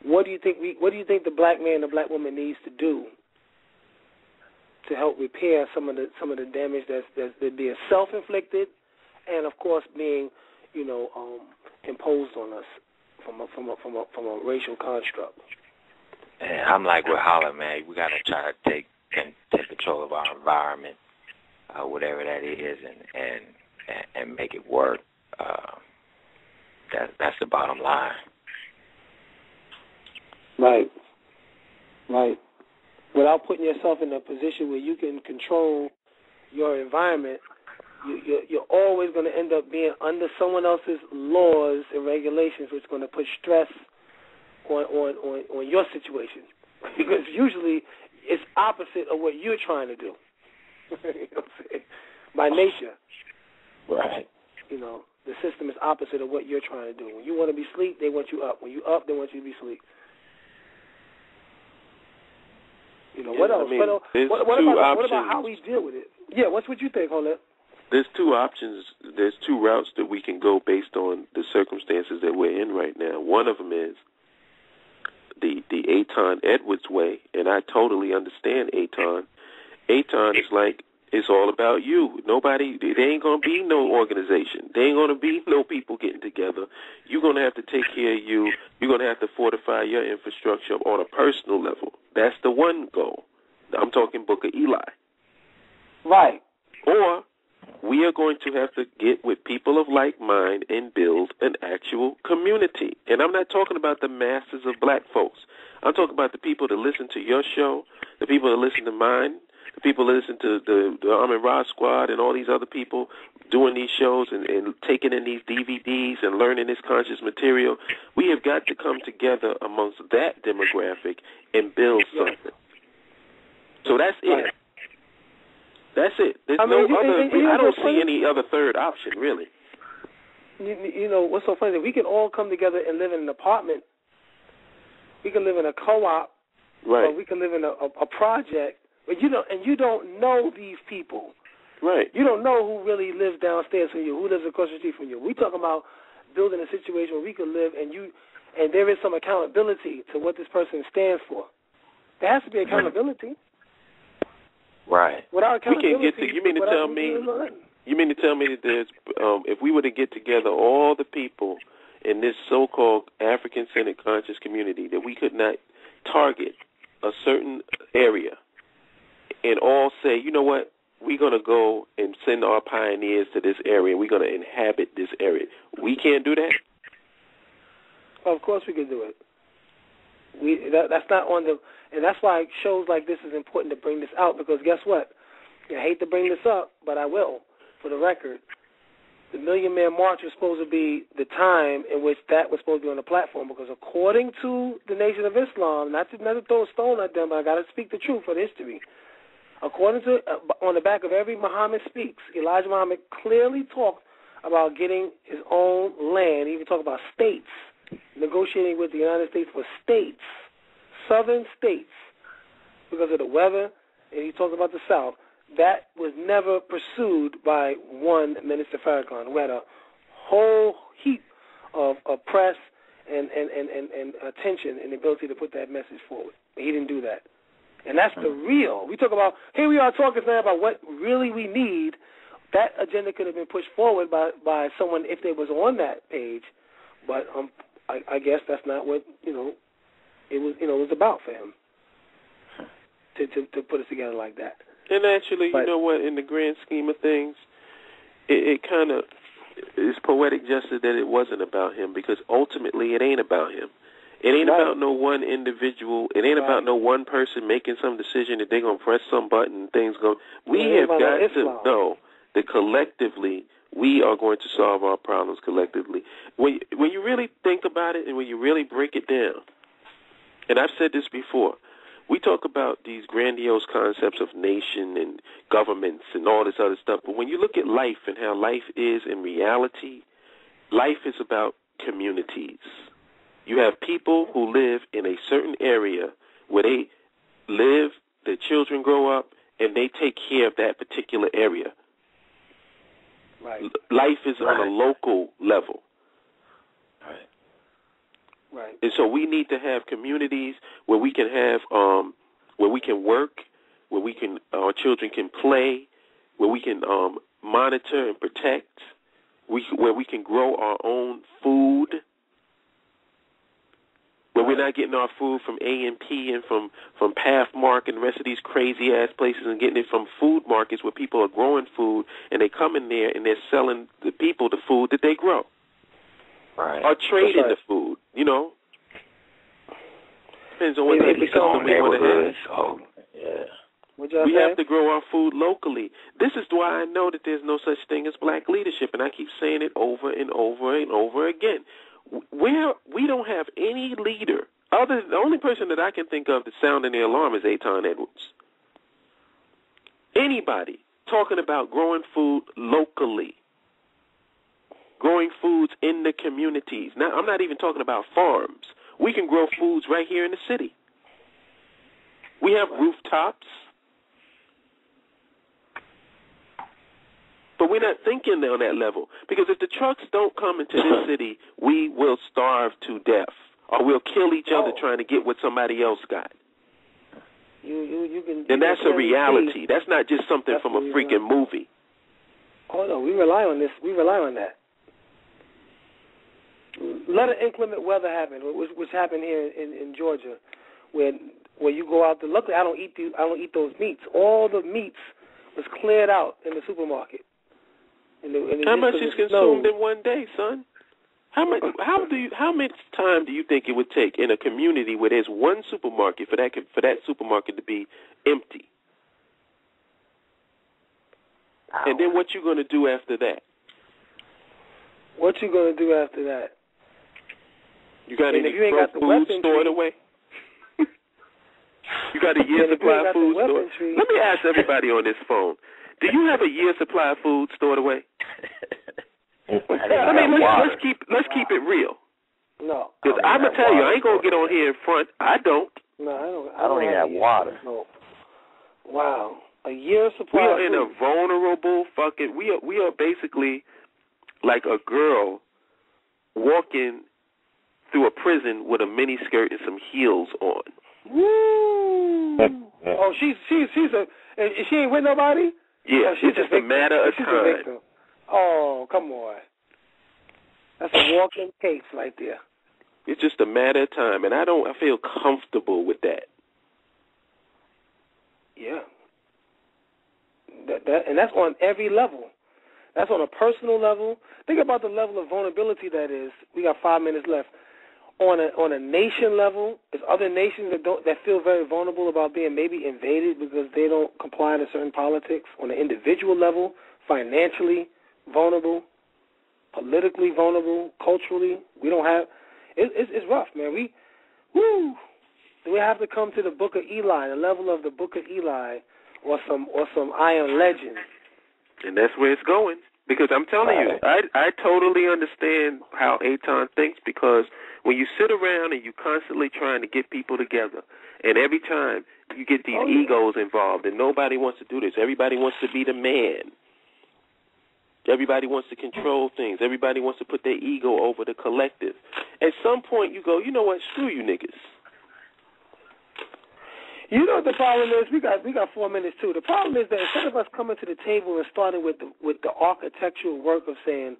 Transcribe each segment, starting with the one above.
what do you think the black man and the black woman needs to do to help repair some of the damage that's being self-inflicted, and of course being, imposed on us from a racial construct? And I'm like with Holler, man. We gotta try to take control of our environment, whatever that is, and make it work. That's the bottom line. Right. Without putting yourself in a position where you can control your environment, you're always going to end up being under someone else's laws and regulations, which is going to put stress on your situation. Because usually it's opposite of what you're trying to do. You know what I'm saying? By nature. Right. The system is opposite of what you're trying to do. When you want to be asleep, they want you up. When you up, they want you to be asleep. What else? What about how we deal with it? Yeah, what you think, Holip? There's two options. There's two routes that we can go based on the circumstances that we're in right now. One of them is the Aton Edwards way, and I totally understand Aton. Aton is like, it's all about you. There ain't going to be no organization. There ain't going to be no people getting together. You're going to have to take care of you. You're going to have to fortify your infrastructure on a personal level. That's the one goal. I'm talking Book of Eli. Right. Or we are going to have to get with people of like mind and build an actual community. And I'm not talking about the masses of black folks. I'm talking about the people that listen to your show, the people that listen to mine, the people that listen to the Amin Ra Squad and all these other people doing these shows and taking in these DVDs and learning this conscious material. We have got to come together amongst that demographic and build something. So that's it. That's it. There's I don't see any other third option, really. What's so funny is we can all come together and live in an apartment. We can live in a co-op. Right. Or we can live in a project. But you don't know these people. Right. You don't know who really lives downstairs from you, who lives across the street from you. We talk about building a situation where we can live and there is some accountability to what this person stands for. There has to be accountability. Right. Without accountability, we can't get you mean to tell me that there's if we were to get together all the people in this so-called African-centered conscious community that we could not target a certain area and all say, you know what, we're going to go and send our pioneers to this area. We're going to inhabit this area. We can't do that? Of course we can do it. That's not on the, and that's why shows like this is important to bring this out, because guess what? I hate to bring this up, but I will, for the record. The Million Man March was supposed to be the time in which that was supposed to be on the platform, because according to the Nation of Islam, not to throw a stone at them, but I got to speak the truth for the history. According to, on the back of every Muhammad Speaks, Elijah Muhammad clearly talked about getting his own land. He even talked about states, negotiating with the United States for states, southern states, because of the weather, and he talked about the South. That was never pursued by one Minister Farrakhan, who had a whole heap of press and attention and the ability to put that message forward. But he didn't do that. And that's the real. We talk about, here we are talking now about what really we need. That agenda could have been pushed forward by someone if they was on that page. But I guess that's not what, it was about for him to put us together like that. And actually, you know what, in the grand scheme of things, it kind of is poetic justice that it wasn't about him, because ultimately it ain't about him. It ain't about no one individual. It ain't about no one person making some decision that they're going to press some button and things go. We have got to know that collectively we are going to solve our problems collectively. When you really think about it and when you really break it down, and I've said this before, we talk about these grandiose concepts of nation and governments and all this other stuff, but when you look at life and how life is in reality, life is about communities. You have people who live in a certain area where they live, their children grow up, and they take care of that particular area. Right. Life is on a local level. Right. And so we need to have communities where we can have, where we can work, where we can, our children can play, where we can monitor and protect, where we can grow our own food, where we're not getting our food from A&P and from Pathmark and the rest of these crazy-ass places and getting it from food markets where people are growing food and they come in there and they're selling the people the food that they grow. Right. Or trading the food, you know. Depends on what type of system we want to have. So, yeah. We have to grow our food locally. This is why I know that there's no such thing as black leadership, and I keep saying it over and over and over again. We don't have any leader. The only person that I can think of that's sounding the alarm is Eitan Edwards. Anybody talking about growing food locally, growing foods in the communities. Now, I'm not even talking about farms. We can grow foods right here in the city. We have rooftops. But we're not thinking on that level. Because if the trucks don't come into this city, we will starve to death. Or we'll kill each other trying to get what somebody else got. And that's a reality. That's not just something from a freaking movie. Oh, no, we rely on this. We rely on that. Let an inclement weather happen, which happened here in Georgia, where you go out to. Luckily, I don't eat those meats. All the meats was cleared out in the supermarket. How much is consumed in one day, son? How much time do you think it would take in a community where there's one supermarket for that supermarket to be empty? And then what you going to do after that? What you going to do after that? You got any food stored away? You got a year supply of food stored? Let me ask everybody on this phone. Do you have a year supply of food stored away? I mean, let's keep it real. No. Because I'm going to tell you, I ain't going to get on here in front. I don't. No, I don't even have water. No. Wow. A year supply. We are in a vulnerable fucking. We are basically like a girl walking through a prison with a mini skirt and some heels on. Woo! Oh, she's she ain't with nobody. Yeah, it's just a matter of time. Oh, come on. That's a walking case right there. It's just a matter of time, and I feel comfortable with that. Yeah. And that's on every level. That's on a personal level. Think about the level of vulnerability that is. We got 5 minutes left. On a nation level, there's other nations that feel very vulnerable about being maybe invaded because they don't comply to certain politics. On an individual level, financially vulnerable, politically vulnerable, culturally, we don't have. It's rough, man. We have to come to the Book of Eli, the level of the Book of Eli, or some Iron Legend. And that's where it's going. Because I'm telling you, I totally understand how Eitan thinks, because when you sit around and you constantly trying to get people together, and every time you get these egos involved, and nobody wants to do this. Everybody wants to be the man. Everybody wants to control things. Everybody wants to put their ego over the collective. At some point you go, you know what, screw you niggas. You know what the problem is? We got 4 minutes too. The problem is that instead of us coming to the table and starting with the architectural work of saying,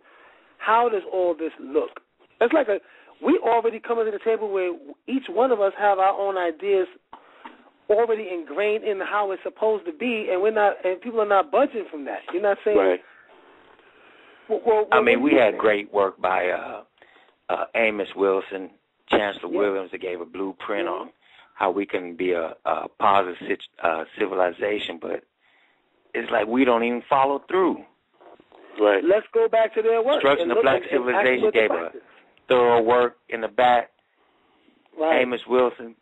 how does all this look? It's like we already coming to the table where each one of us have our own ideas already ingrained in how it's supposed to be, and people are not budging from that. You're not saying. Right. Well, I mean, we had great work by Amos Wilson, Chancellor Williams, that gave a blueprint on how we can be a positive civilization, but it's like we don't even follow through. Right. Let's go back to their work. Destruction of Black Civilization gave a thorough work in the back. Right. Amos Wilson,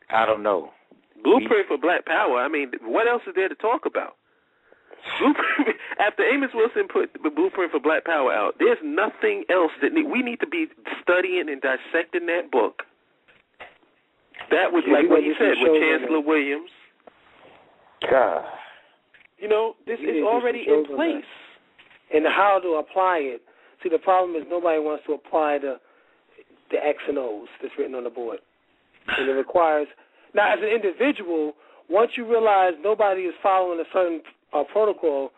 I don't know. Blueprint for Black Power. I mean, what else is there to talk about? After Amos Wilson put the Blueprint for Black Power out, there's nothing else that we need to be studying and dissecting that book. That was like what you said with Chancellor Williams. God. You know, this is already in place. And how to apply it. See, the problem is nobody wants to apply the the X and O's that's written on the board. And it requires, now as an individual, once you realize nobody is following a certain protocol,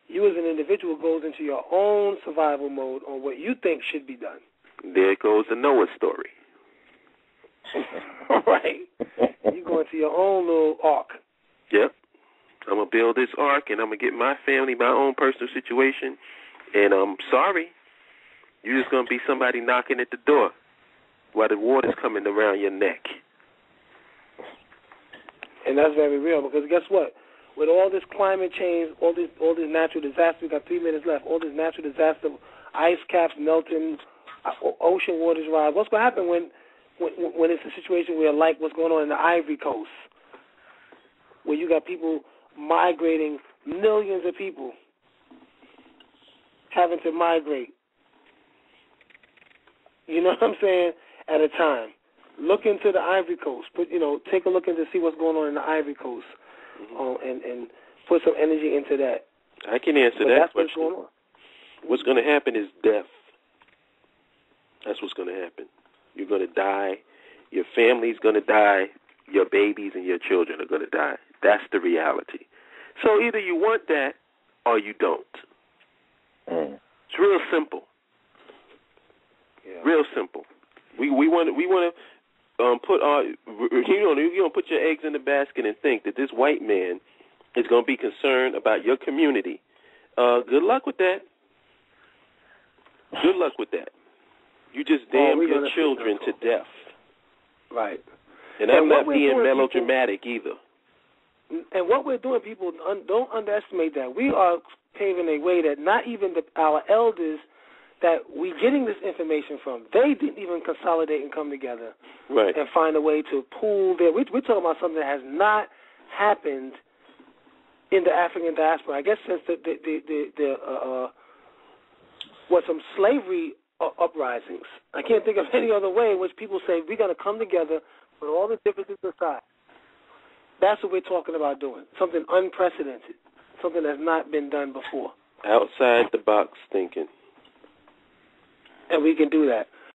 you as an individual goes into your own survival mode on what you think should be done. There goes the Noah story. Right. You go into your own little ark. Yep. I'm going to build this ark, and I'm going to get my family, my own personal situation, and I'm sorry, you're just going to be somebody knocking at the door while the water's coming around your neck. And that's very real, because guess what? With all this climate change, all this natural disaster, we got 3 minutes left, all this natural disaster, ice caps melting, ocean waters rise, what's going to happen when it's a situation where, like what's going on in the Ivory Coast, where you got people migrating, millions of people having to migrate, you know what I'm saying, at a time. Look into the Ivory Coast. Take a look into see what's going on in the Ivory Coast, and put some energy into that. I can answer that question. What's going on. What's going to happen is death. That's what's going to happen. You're going to die. Your family's going to die. Your babies and your children are going to die. That's the reality. So either you want that or you don't. It's real simple. Yeah. Real simple. We want to put our you don't put your eggs in the basket and think that this white man is going to be concerned about your community. Good luck with that. Good luck with that. You just damn your children to death. Right. And I'm not being melodramatic either. And what we're doing, people, don't underestimate that. We are paving a way that not even our elders that we getting this information from, they didn't even consolidate and come together and find a way to pool their. We're talking about something that has not happened in the African diaspora. I guess since some slavery uprisings. I can't think of any other way in which people say we're going to come together with all the differences aside. That's what we're talking about doing, something unprecedented, something that's not been done before. Outside the box thinking. And we can do that.